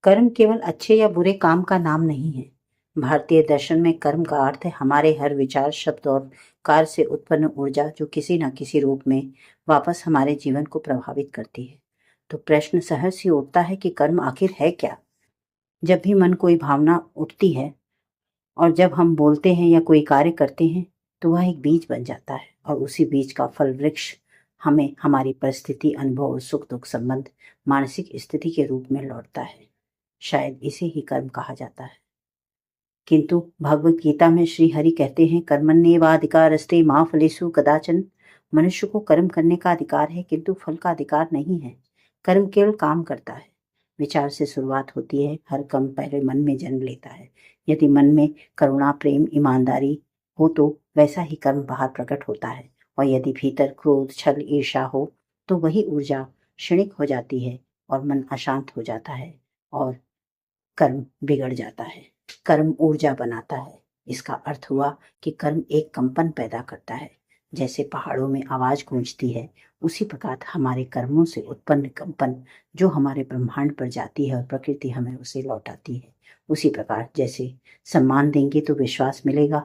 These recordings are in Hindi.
कर्म केवल अच्छे या बुरे काम का नाम नहीं है। भारतीय दर्शन में कर्म का अर्थ है हमारे हर विचार, शब्द और कार्य से उत्पन्न ऊर्जा जो किसी न किसी रूप में वापस हमारे जीवन को प्रभावित करती है। तो प्रश्न सहज ही उठता है कि कर्म आखिर है क्या? जब भी मन कोई भावना उठती है और जब हम बोलते हैं या कोई कार्य करते हैं तो वह एक बीज बन जाता है और उसी बीज का फल वृक्ष हमें हमारी परिस्थिति, अनुभव और सुख दुख संबंध, मानसिक स्थिति के रूप में लौटता है। शायद इसे ही कर्म कहा जाता है। किंतु भगवत गीता में श्री हरि कहते हैं, कर्मण्येवाधिकारस्ते मा फलेषु कदाचन। मनुष्य को कर्म करने का अधिकार है किंतु फल का अधिकार नहीं है। कर्म केवल काम करता है। विचार से शुरुआत होती है। हर कर्म पहले मन में जन्म लेता है। यदि मन में करुणा, प्रेम, ईमानदारी हो तो वैसा ही कर्म बाहर प्रकट होता है, और यदि भीतर क्रोध, छल, ईर्ष्या हो तो वही ऊर्जा क्षणिक हो जाती है और मन अशांत हो जाता है और कर्म बिगड़ जाता है। कर्म ऊर्जा बनाता है। इसका अर्थ हुआ कि कर्म एक कंपन पैदा करता है। जैसे पहाड़ों में आवाज गूंजती है, उसी प्रकार हमारे कर्मों से उत्पन्न कंपन जो हमारे ब्रह्मांड पर जाती है और प्रकृति हमें उसे लौटाती है। उसी प्रकार जैसे सम्मान देंगे तो विश्वास मिलेगा,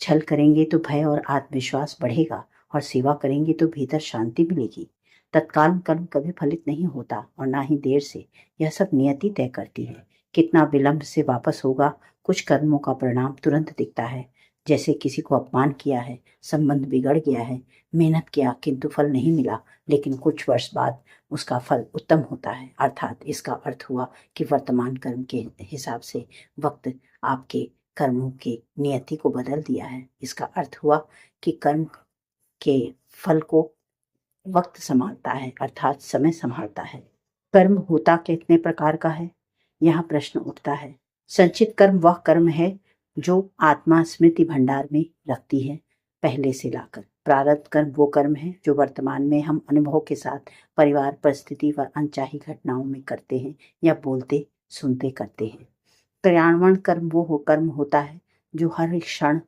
छल करेंगे तो भय और आत्मविश्वास बढ़ेगा, और सेवा करेंगे तो भीतर शांति मिलेगी। तत्काल कर्म कभी फलित नहीं होता और ना ही देर से। यह सब नियति तय करती है। कितना विलंब से वापस होगा, कुछ कर्मों का परिणाम तुरंत दिखता है। जैसे किसी को अपमान किया है, संबंध बिगड़ गया है, मेहनत किया किंतु फल नहीं मिला, लेकिन कुछ वर्ष बाद उसका फल उत्तम होता है। अर्थात इसका अर्थ हुआ कि वर्तमान कर्म के हिसाब से वक्त आपके कर्मों की नियति को बदल दिया है। इसका अर्थ हुआ कि कर्म के फल को वक्त संभालता है, अर्थात समय संभालता है। कर्म होता कितने प्रकार का है, यहाँ प्रश्न उठता है। संचित कर्म वह कर्म है जो आत्मा स्मृति भंडार में रखती है पहले से लाकर। प्रारब्ध कर्म वो कर्म है जो वर्तमान में हम अनुभव के साथ परिवार, परिस्थिति व अनचाही घटनाओं में करते हैं या बोलते सुनते करते हैं। क्रियान्वयन कर्म वो कर्म होता है जो हर एक क्षण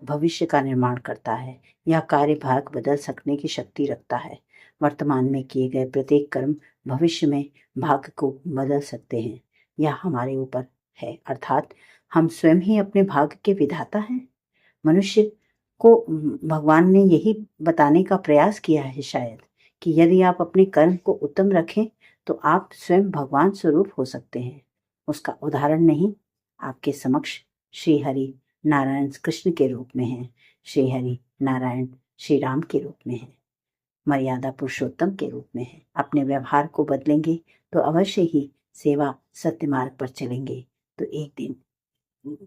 भविष्य का निर्माण करता है या कार्य भाग बदल सकने की शक्ति रखता है। वर्तमान में किए गए प्रत्येक कर्म भविष्य में भाग्य को बदल सकते हैं। यह हमारे ऊपर है, अर्थात हम स्वयं ही अपने भाग्य के विधाता हैं। मनुष्य को भगवान ने यही बताने का प्रयास किया है शायद, कि यदि आप अपने कर्म को उत्तम रखें तो आप स्वयं भगवान स्वरूप हो सकते हैं। उसका उदाहरण नहीं, आपके समक्ष श्री हरि नारायण कृष्ण के रूप में है, श्री हरि नारायण श्री राम के रूप में है, मर्यादा पुरुषोत्तम के रूप में है। अपने व्यवहार को बदलेंगे तो अवश्य ही सेवा सत्य मार्ग पर चलेंगे तो एक दिन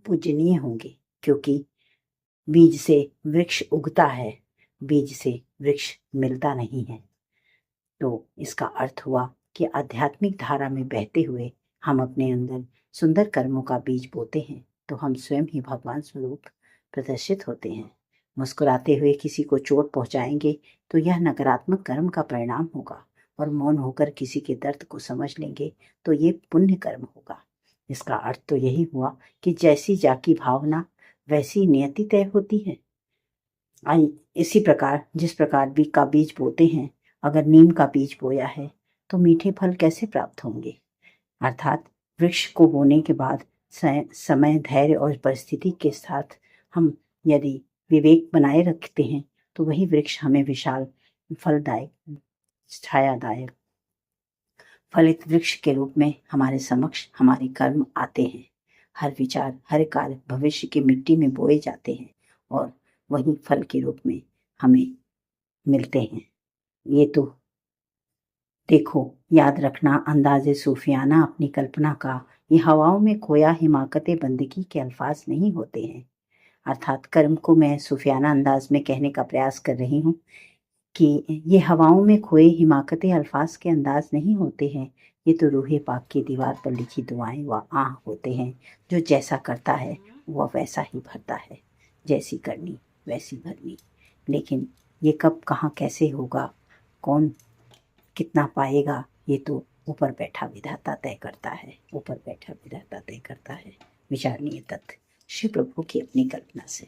पूजनीय होंगे, क्योंकि बीज से वृक्ष उगता है, बीज से वृक्ष मिलता नहीं है। तो इसका अर्थ हुआ कि आध्यात्मिक धारा में बहते हुए हम अपने अंदर सुंदर कर्मों का बीज बोते हैं तो हम स्वयं ही भगवान स्वरूप प्रदर्शित होते हैं। मुस्कुराते हुए किसी को चोट पहुंचाएंगे तो यह नकारात्मक कर्म का परिणाम होगा, और मौन होकर किसी के दर्द को समझ लेंगे तो ये पुण्य कर्म होगा। इसका अर्थ तो यही हुआ कि जैसी जाकी भावना वैसी नियति तय होती है। इसी प्रकार जिस प्रकार बीज का बीज बोते हैं, अगर नीम का बीज बोया है तो मीठे फल कैसे प्राप्त होंगे। अर्थात वृक्ष को बोने के बाद समय, धैर्य और परिस्थिति के साथ हम यदि विवेक बनाए रखते हैं तो वही वृक्ष हमें विशाल फलदायक, छायादायक, फलित वृक्ष के रूप में हमारे समक्ष हमारे कर्म आते हैं। हर विचार, हर कार्य भविष्य की मिट्टी में बोए जाते हैं और वही फल के रूप में हमें मिलते हैं। ये तो देखो, याद रखना, अंदाज़े सूफियाना अपनी कल्पना का ये हवाओं में खोया हिमाकते बंदगी के अल्फाज नहीं होते हैं। अर्थात कर्म को मैं सूफियाना अंदाज में कहने का प्रयास कर रही हूँ कि ये हवाओं में खोए हिमाकते अल्फाज के अंदाज नहीं होते हैं। ये तो रूहे पाक की दीवार पर लिखी दुआएं व आह होते हैं, जो जैसा करता है वह वैसा ही भरता है। जैसी करनी वैसी भरनी। लेकिन ये कब, कहाँ, कैसे होगा, कौन कितना पाएगा, ये तो ऊपर बैठा विधाता तय करता है। ऊपर बैठा विधाता तय करता है। विचारणीय तथ्य श्री प्रभु की अपनी कल्पना से।